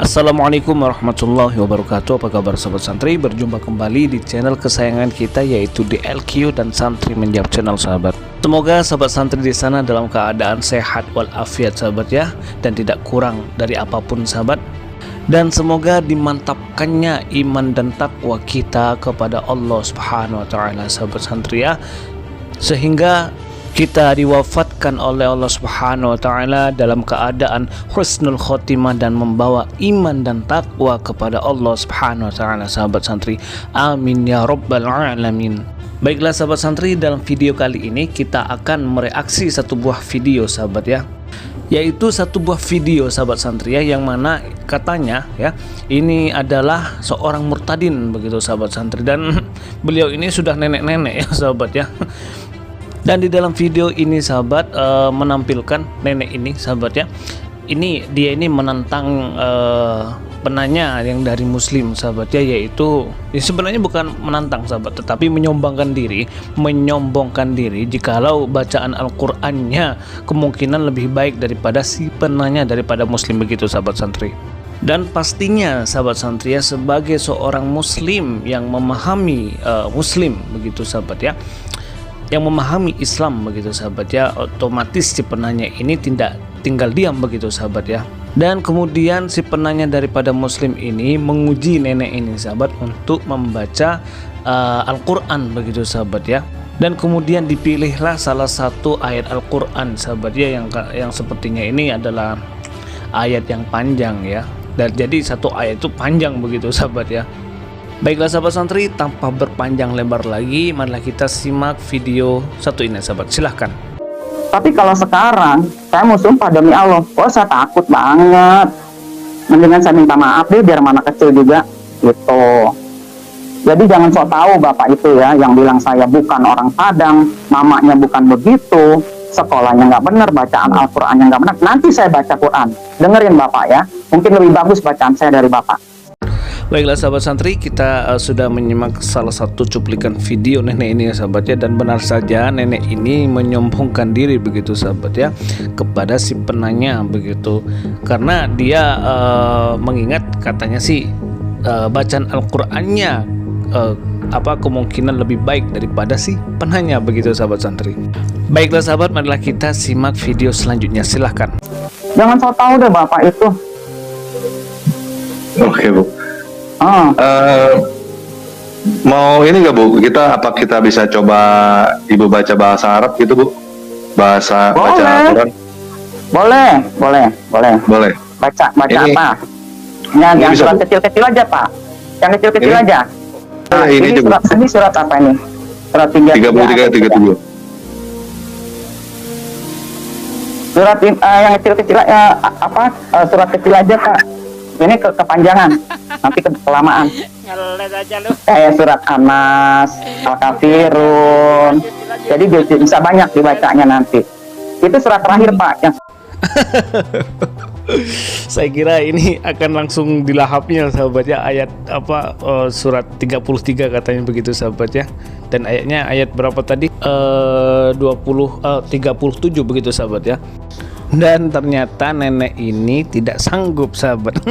Assalamualaikum warahmatullahi wabarakatuh. Apa kabar sahabat santri? Berjumpa kembali di channel kesayangan kita, yaitu DLQ dan Santri Menjawab Channel sahabat. Semoga sahabat santri di sana dalam keadaan sehat walafiat sahabat ya, dan tidak kurang dari apapun sahabat. Dan semoga dimantapkannya iman dan takwa kita kepada Allah Subhanahu wa taala sahabat santri ya, sehingga kita diwafatkan oleh Allah Subhanahu wa taala dalam keadaan husnul khotimah dan membawa iman dan takwa kepada Allah Subhanahu wa taala sahabat santri. Amin ya rabbal alamin. Baiklah sahabat santri, dalam video kali ini kita akan mereaksi satu buah video sahabat ya, yaitu satu buah video sahabat santri ya, yang mana katanya ya ini adalah seorang murtadin begitu sahabat santri, dan beliau ini sudah nenek-nenek ya sahabat ya. Dan di dalam video ini sahabat menampilkan nenek ini sahabat ya, ini dia ini menantang penanya yang dari muslim sahabat ya, yaitu sebenarnya bukan menantang sahabat, tetapi menyombongkan diri jikalau bacaan Al-Qur'annya kemungkinan lebih baik daripada si penanya daripada muslim begitu sahabat santri. Dan pastinya sahabat santri ya, sebagai seorang muslim yang memahami muslim begitu sahabat ya, yang memahami Islam begitu sahabat ya, otomatis si penanya ini tidak tinggal diam begitu sahabat ya. Dan kemudian si penanya daripada muslim ini menguji nenek ini sahabat untuk membaca Al-Quran begitu sahabat ya. Dan kemudian dipilihlah salah satu ayat Al-Quran sahabat ya, yang sepertinya ini adalah ayat yang panjang ya, dan jadi satu ayat itu panjang begitu sahabat ya. Baiklah sahabat santri, tanpa berpanjang lebar lagi, marilah kita simak video satu ini sahabat, silahkan. Tapi kalau sekarang, saya mau sumpah demi Allah, saya takut banget. Mendingan saya minta maaf deh, biar mana kecil juga, gitu. Jadi jangan sok tahu bapak itu ya, yang bilang saya bukan orang Padang, mamanya bukan begitu, sekolahnya nggak benar, bacaan Al-Qur'annya nggak benar. Nanti saya baca Quran, dengerin bapak ya, mungkin lebih bagus bacaan saya dari bapak. Baiklah sahabat santri, kita sudah menyimak salah satu cuplikan video nenek ini ya sahabat ya, dan benar saja nenek ini menyombongkan diri begitu sahabat ya kepada si penanya begitu, karena dia mengingat katanya sih bacaan Al-Qur'annya kemungkinan lebih baik daripada si penanya begitu sahabat santri. Baiklah sahabat, marilah kita simak video selanjutnya, silahkan. Jangan sok tahu deh bapak itu. Oke bu. Mau ini nggak bu? Kita bisa coba ibu baca bahasa Arab gitu bu? Baca Al-Quran? Boleh. Baca ini, apa? Yang surat kecil-kecil aja pak. Yang kecil-kecil aja. Ini surat apa ini? Surat 33-37. Surat yang kecil-kecil surat kecil aja pak. Ini kepanjangan, nanti kelamaan. Kayak surat An-Nas, Al-Kafirun. Jadi bisa banyak dibacanya nanti. Itu surat terakhir pak. Saya kira ini akan langsung dilahapnya sahabat ya, ayat surat 33 katanya begitu sahabat ya. Dan ayatnya ayat berapa tadi? 37 begitu sahabat ya. Dan ternyata nenek ini tidak sanggup sahabat.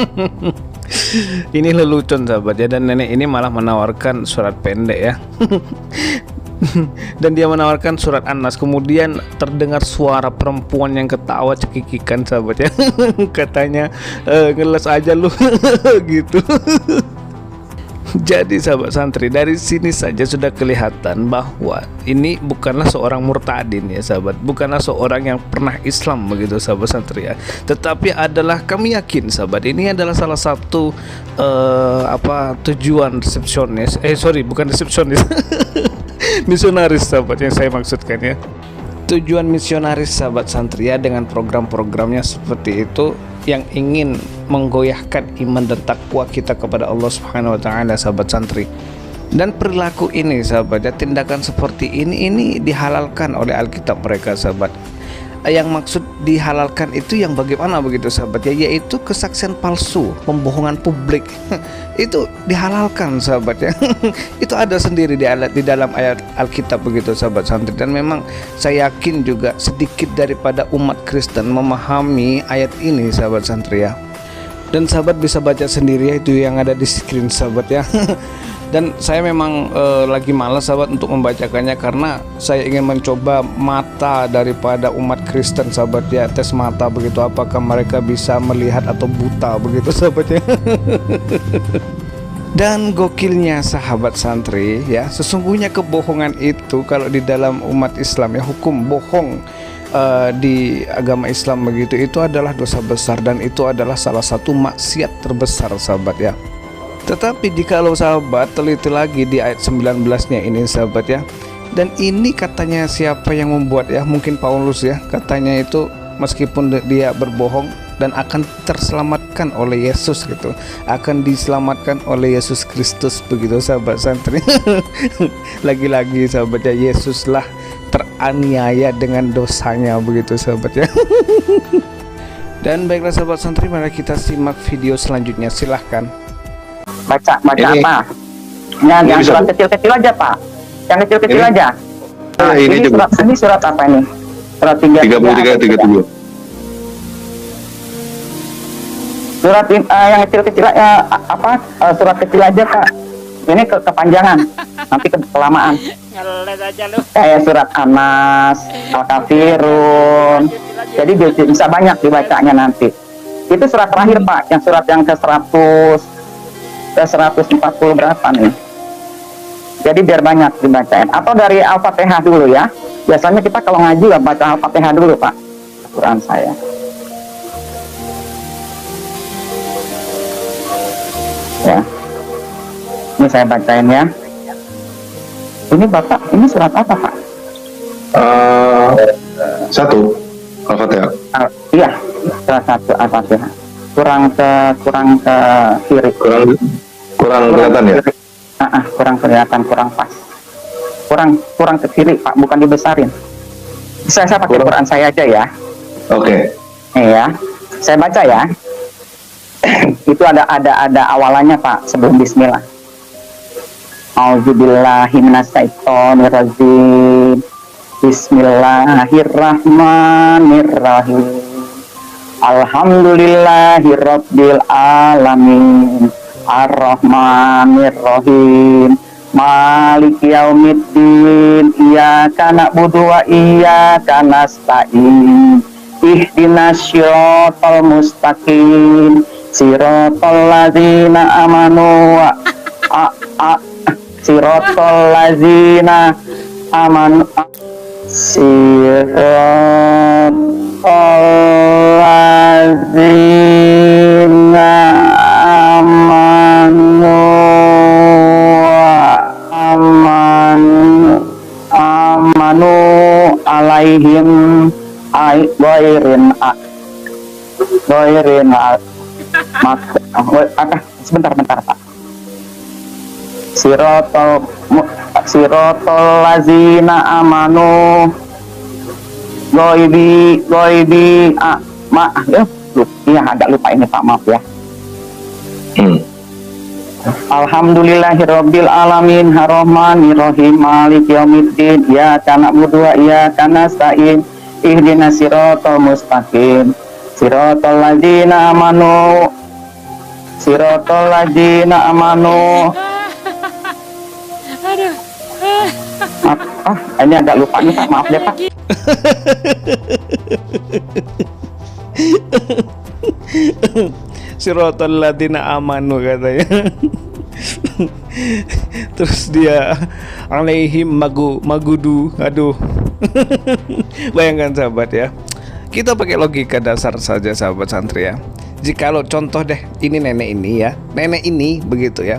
Ini lelucon sahabat ya, dan nenek ini malah menawarkan surat pendek ya. Dan dia menawarkan surat An-Nas. Kemudian terdengar suara perempuan yang ketawa cekikikan sahabat ya. Katanya ngeles aja lu gitu. Jadi sahabat santri, dari sini saja sudah kelihatan bahwa ini bukanlah seorang murtadin ya sahabat, bukanlah seorang yang pernah Islam begitu sahabat santri ya, tetapi adalah, kami yakin sahabat, ini adalah salah satu tujuan resepsionis, bukan resepsionis misionaris sahabat yang saya maksudkan ya. Tujuan misionaris sahabat santri ya, dengan program-programnya seperti itu, yang ingin menggoyahkan iman dan takwa kita kepada Allah Subhanahu wa taala sahabat santri. Dan perilaku ini sahabat ya, tindakan seperti ini dihalalkan oleh Alkitab mereka sahabat. Yang maksud dihalalkan itu yang bagaimana begitu sahabat ya, yaitu kesaksian palsu, pembohongan publik. Itu dihalalkan sahabat ya. Itu ada sendiri di dalam ayat Alkitab begitu sahabat santri. Dan memang saya yakin juga sedikit daripada umat Kristen memahami ayat ini sahabat santri ya. Dan sahabat bisa baca sendiri ya, itu yang ada di screen sahabat ya. Dan saya memang lagi malas sahabat untuk membacakannya, karena saya ingin mencoba mata daripada umat Kristen sahabat ya, tes mata begitu, apakah mereka bisa melihat atau buta begitu sahabat ya. Dan gokilnya sahabat santri ya, sesungguhnya kebohongan itu kalau di dalam umat Islam ya, hukum bohong di agama Islam begitu, itu adalah dosa besar, dan itu adalah salah satu maksiat terbesar sahabat ya. Tetapi jikalau sahabat teliti lagi di ayat 19-nya ini sahabat ya, dan ini katanya siapa yang membuat ya, mungkin Paulus ya, katanya itu meskipun dia berbohong dan akan terselamatkan oleh Yesus gitu, akan diselamatkan oleh Yesus Kristus begitu sahabat santri. Lagi-lagi sahabat ya, Yesuslah teraniaya dengan dosanya begitu sahabat ya. Dan baiklah sahabat santri, mari kita simak video selanjutnya, silahkan. Baca Ini- apa? Yang bisa, surat Bu. kecil-kecil aja Pak, yang kecil-kecil Ini? aja. Nah, ini coba. ini surat apa ini? Surat 33, 32. Surat yang kecil-kecil surat kecil aja Kak. Ini kepanjangan, nanti kelamaan. Ngeles aja lu. Kayak surat Anas, Al-Kafirun. Jadi bisa banyak dibacanya nanti. Itu surat terakhir Pak, yang surat yang ke 140 berapa nih? Jadi biar banyak dibacain. Atau dari Al-Fatihah dulu ya. Biasanya kita kalau ngaji ya baca Al-Fatihah dulu Pak. Quran saya. Ya. Ini saya bacain ya. Ini Bapak, ini surat apa Pak? Satu, Al-Fatihah. Iya, surat 1 Al-Fatihah. Kurang ke kiri. Kurang kelihatan ya? Kurang kelihatan, kurang pas. Kurang ke kiri Pak, bukan dibesarin. Saya pakai Kurang. Quran saya aja ya. Oke. Ya, saya baca ya. Itu ada awalannya Pak, sebelum Bismillah. Auzubillahi minasyaitonirrajim. Bismillahirrahmanirrahim. Alhamdulillahirabbil alamin. Ar-Rahmanir-Rahim. Maliki yaumiddin. Iyyaka na'budu wa iyyaka nasta'in. Ihdinas siratal mustaqim. Siratal ladzina amanu wa siratal ladzina amanu siratal ladzina amanu alaihim sebentar Pak. Siratal lazina amanu goibi ya agak lupa ini Pak, maaf ya. Alhamdulillahirabbil alamin arrahmanirrahim maliki yaumiddin iyyaka na'budu wa iyyaka nasta'in ihdinas siratal mustaqim siratal ladzina amanu ini agak lupa nih Pak, maaf ya Pak. Siratal ladzina amanu katanya. Terus dia alaihim magudu. Aduh. Bayangkan sahabat ya, kita pakai logika dasar saja sahabat santri ya. Jikalau contoh deh, ini nenek ini begitu ya,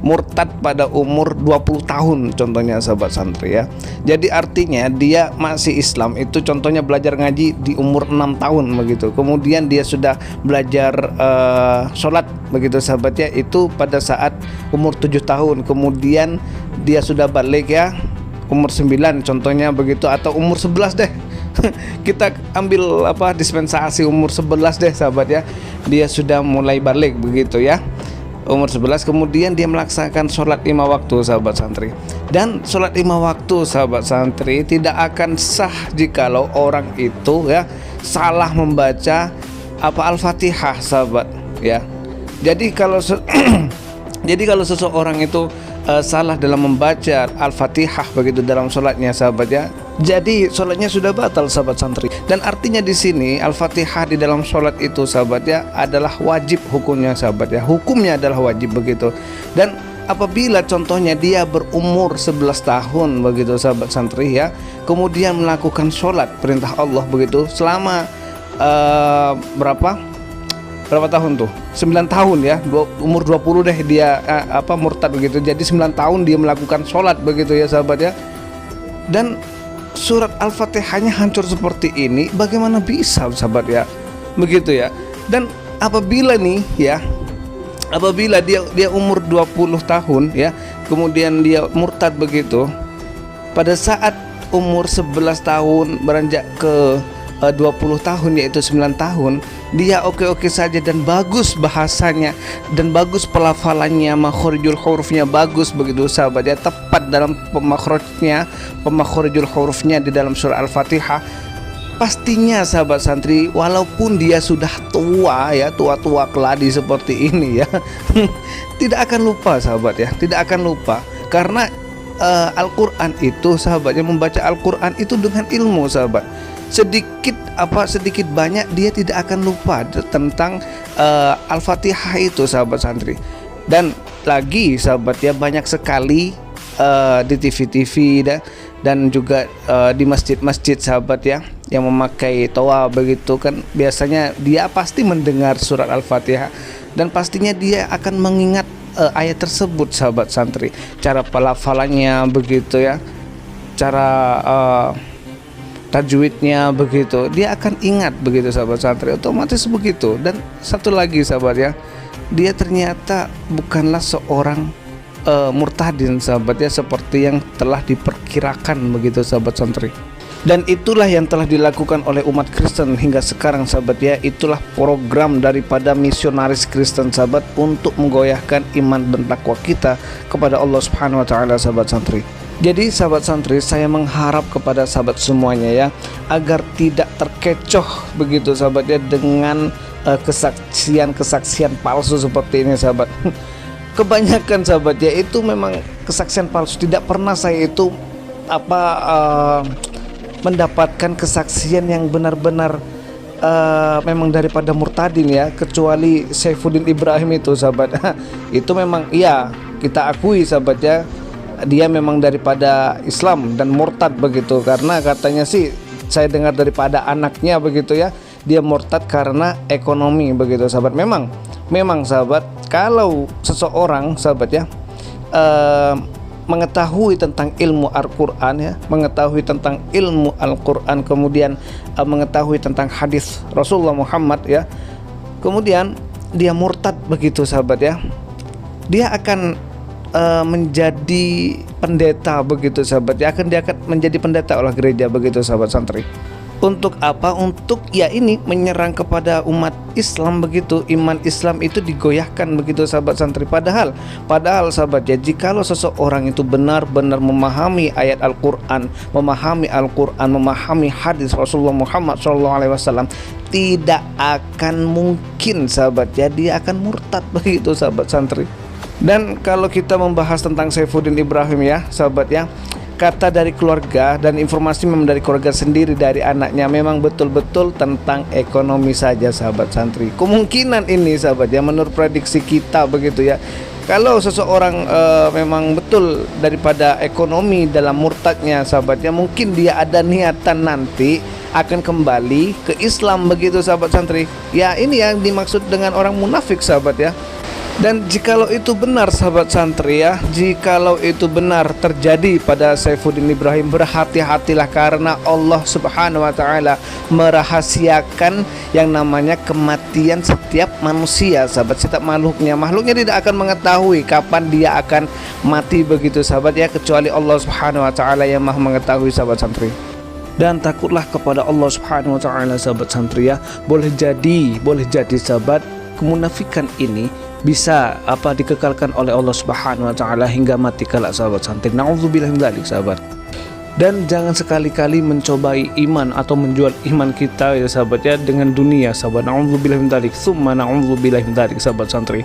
murtad pada umur 20 tahun contohnya sahabat santri ya. Jadi artinya dia masih Islam itu contohnya belajar ngaji di umur 6 tahun begitu. Kemudian dia sudah belajar sholat begitu sahabat ya, itu pada saat umur 7 tahun. Kemudian dia sudah balik ya umur 9 contohnya begitu, atau umur 11 deh. Kita ambil dispensasi umur 11 deh sahabat ya. Dia sudah mulai balik begitu ya, umur 11. Kemudian dia melaksanakan sholat 5 waktu sahabat santri. Dan sholat 5 waktu sahabat santri tidak akan sah jikalau orang itu ya salah membaca Al-Fatihah sahabat ya. Jadi kalau jadi kalau seseorang itu salah dalam membaca Al-Fatihah begitu dalam sholatnya sahabat ya, jadi sholatnya sudah batal sahabat santri. Dan artinya di sini Al-Fatihah di dalam sholat itu sahabat ya adalah wajib hukumnya sahabat ya, hukumnya adalah wajib begitu. Dan apabila contohnya dia berumur 11 tahun begitu sahabat santri ya, kemudian melakukan sholat perintah Allah begitu selama berapa tahun tuh? 9 tahun ya, umur 20 deh dia murtad begitu. Jadi 9 tahun dia melakukan sholat begitu ya sahabat ya. Dan surat Al-Fatihahnya hancur seperti ini, bagaimana bisa sahabat ya? Begitu ya. Dan apabila nih ya, apabila dia umur 20 tahun ya, kemudian dia murtad begitu, pada saat umur 11 tahun beranjak ke 20 tahun yaitu 9 tahun, dia oke-oke saja dan bagus bahasanya dan bagus pelafalannya, makhorijul hurufnya bagus begitu sahabat ya, tepat dalam pemakhorijul hurufnya di dalam surah Al-Fatihah. Pastinya sahabat santri, walaupun dia sudah tua ya, tua-tua keladi seperti ini ya, tidak akan lupa sahabat ya, tidak akan lupa. Karena Al-Quran itu sahabatnya, membaca Al-Quran itu dengan ilmu sahabat. Sedikit banyak dia tidak akan lupa tentang Al-Fatihah itu sahabat santri. Dan lagi sahabat ya, banyak sekali di TV-TV dan juga di masjid-masjid sahabat ya, yang memakai toa begitu kan, biasanya dia pasti mendengar surat Al-Fatihah dan pastinya dia akan mengingat ayat tersebut sahabat santri, cara pelafalannya begitu ya, cara tajwidnya begitu, dia akan ingat begitu sahabat santri, otomatis begitu. Dan satu lagi sahabat ya, dia ternyata bukanlah seorang murtadin sahabat ya, seperti yang telah diperkirakan begitu sahabat santri. Dan itulah yang telah dilakukan oleh umat Kristen hingga sekarang sahabat ya. Itulah program daripada misionaris Kristen sahabat untuk menggoyahkan iman dan takwa kita kepada Allah Subhanahu wa taala sahabat santri. Jadi sahabat santri, saya mengharap kepada sahabat semuanya ya, agar tidak terkecoh begitu sahabat ya dengan kesaksian palsu seperti ini sahabat. Kebanyakan sahabat ya itu memang kesaksian palsu. Tidak pernah saya itu mendapatkan kesaksian yang benar-benar memang daripada murtadin ya, kecuali Saifuddin Ibrahim itu sahabat. Itu memang iya, kita akui sahabat ya, dia memang daripada Islam dan murtad begitu, karena katanya sih saya dengar daripada anaknya begitu ya, dia murtad karena ekonomi begitu sahabat. Memang sahabat, kalau seseorang sahabat ya mengetahui tentang ilmu Al-Quran ya, mengetahui tentang ilmu Al-Quran, kemudian mengetahui tentang hadis Rasulullah Muhammad ya, kemudian dia murtad begitu sahabat ya, dia akan menjadi pendeta begitu sahabat ya, dia akan menjadi pendeta oleh gereja begitu sahabat santri. Untuk apa? Untuk ya ini menyerang kepada umat Islam begitu, iman Islam itu digoyahkan begitu sahabat santri. Padahal sahabat ya, jikalau seseorang itu benar-benar memahami ayat Al-Quran, memahami hadis Rasulullah Muhammad SAW, tidak akan mungkin sahabat ya dia akan murtad begitu sahabat santri. Dan kalau kita membahas tentang Saifuddin Ibrahim ya sahabat ya, kata dari keluarga dan informasi memang dari keluarga sendiri, dari anaknya, memang betul-betul tentang ekonomi saja sahabat santri. Kemungkinan ini sahabat ya, menurut prediksi kita begitu ya, kalau seseorang memang betul daripada ekonomi dalam murtadnya sahabat ya, mungkin dia ada niatan nanti akan kembali ke Islam begitu sahabat santri. Ya ini yang dimaksud dengan orang munafik sahabat ya. Dan jikalau itu benar sahabat santri ya, jikalau itu benar terjadi pada Saifuddin Ibrahim, berhati-hatilah, karena Allah Subhanahu wa taala merahasiakan yang namanya kematian setiap manusia sahabat, setiap makhluknya tidak akan mengetahui kapan dia akan mati begitu sahabat ya, kecuali Allah Subhanahu wa taala yang Maha mengetahui sahabat santri. Dan takutlah kepada Allah Subhanahu wa taala sahabat santri ya. Boleh jadi sahabat, kemunafikan ini bisa dikekalkan oleh Allah Subhanahu wa taala hingga mati kelak sahabat santri. Nauzubillah min dzalik sahabat. Dan jangan sekali-kali mencobai iman atau menjual iman kita ya sahabat ya dengan dunia sahabat. Na'udzubillah min dzalik, tsumma na'udzubillah min dzalik sahabat santri.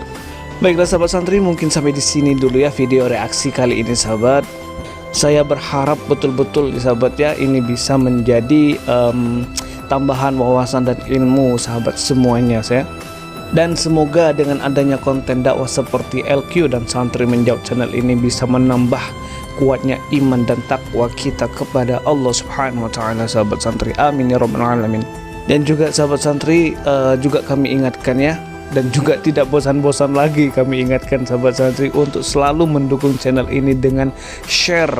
Baiklah sahabat santri, mungkin sampai di sini dulu ya video reaksi kali ini sahabat. Saya berharap betul-betul sahabat ya ini bisa menjadi tambahan wawasan dan ilmu sahabat semuanya saya. Dan semoga dengan adanya konten dakwah seperti LQ dan Santri Menjawab channel ini bisa menambah kuatnya iman dan takwa kita kepada Allah Subhanahu wa taala sahabat santri. Amin ya rabbal alamin. Dan juga sahabat santri juga kami ingatkan ya, dan juga tidak bosan-bosan lagi kami ingatkan sahabat santri untuk selalu mendukung channel ini dengan share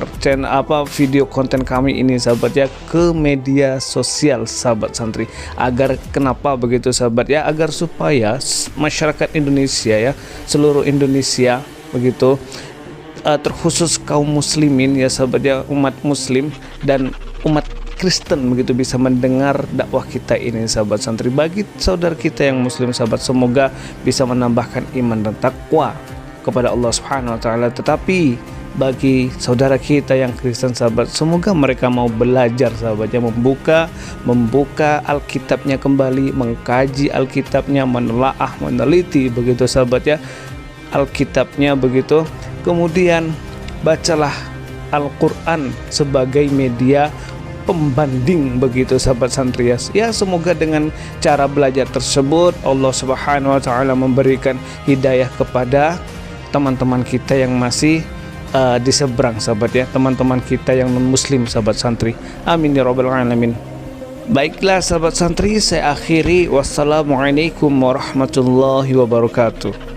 video konten kami ini sahabat ya ke media sosial sahabat santri. Agar kenapa begitu sahabat ya, agar supaya masyarakat Indonesia ya, seluruh Indonesia begitu, terkhusus kaum muslimin ya sahabat ya, umat muslim dan umat Kristen begitu bisa mendengar dakwah kita ini sahabat santri. Bagi saudara kita yang muslim sahabat, semoga bisa menambahkan iman dan takwa kepada Allah Subhanahu wa taala. Tetapi bagi saudara kita yang Kristen sahabat, semoga mereka mau belajar sahabatnya, membuka Alkitabnya kembali, mengkaji Alkitabnya, menelaah, meneliti begitu sahabat ya Alkitabnya begitu. Kemudian bacalah Al-Quran sebagai media pembanding begitu sahabat santri ya. Semoga dengan cara belajar tersebut Allah Subhanahu wa taala memberikan hidayah kepada teman-teman kita yang masih di seberang sahabat ya, teman-teman kita yang non muslim sahabat santri. Amin ya rabbal alamin. Baiklah sahabat santri, saya akhiri. Wassalamualaikum warahmatullahi wabarakatuh.